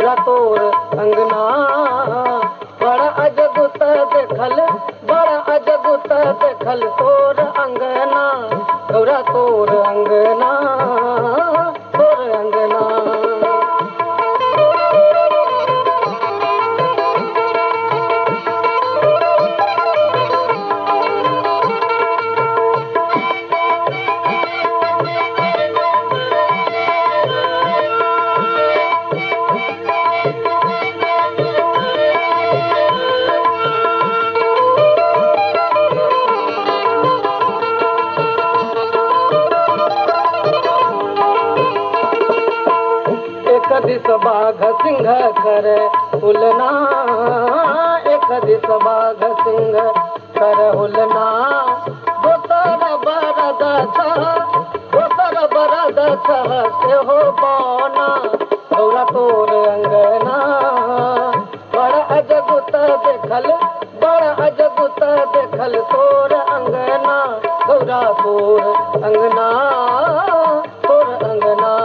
गौरा तोर अंगना बड़ा अजगुत देखल, बड़ा अजगुत देखल तोर अंगना, गौरा तोर अंगना, तोर अंगना। एक दिस बाघ सिंह करे उलना, एक दिस बाघ सिंह करे उलना, दोसर बरद छह, दोसर बरद छह से हो बौना, गौरा तोर अंगना बड़ा अजगुत देखल, बड़ा अजगुत देखल तोर अंगना, गौरा तोर अंगना, तोर अंगना।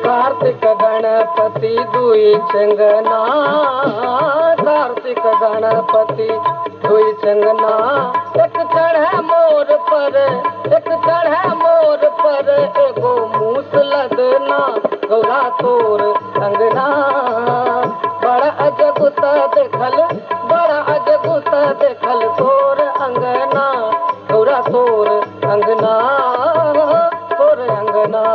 कार्तिक गणपति दुई चंगना, कार्तिक गणपति दुई चंगना, एक चढ़े मोर पर, एक चढ़े मोर पर, एगो मूस लदना, गौरा तोर अंगना बड़ा अजगुत देखल, बड़ा अजगुत देखल तोर अंगना, गौरा तोर अंगना, तोर अंगना।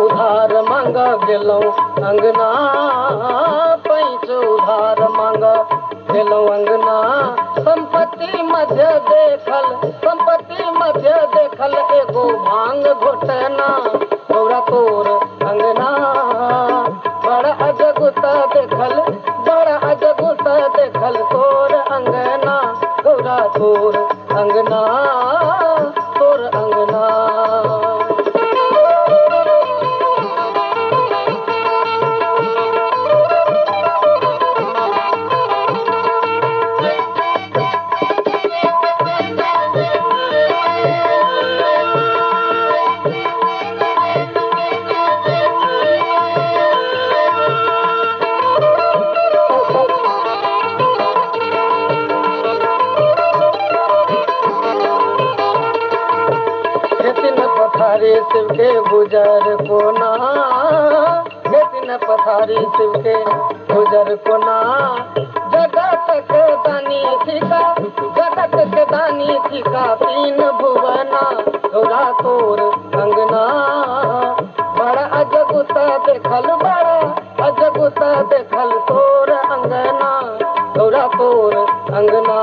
उधार मांगा गेलौ अंगना, पैंच उधार मांगा गेलौ अंगना, संपत्ति मध्य देखल, संपत्ति मध्य देखल, एगो भांग घोटना, गौरा तोर अंगना बड़ा अजगुत देखल, बड़ा अजगुत देखल तोर अंगना, गौरा तोर अंगना, तोर अंगना। पथारी शिव के गुजर कोना, दिन पथारी शिव के गुजर कोना, जगत के दानी थिका, जगत के दानी थिका, तीन भुवना, गौरा तोर अंगना बड़ा अजगुत देखल, बड़ा अजगुत देखल तोर अंगना, गौरा तोर अंगना,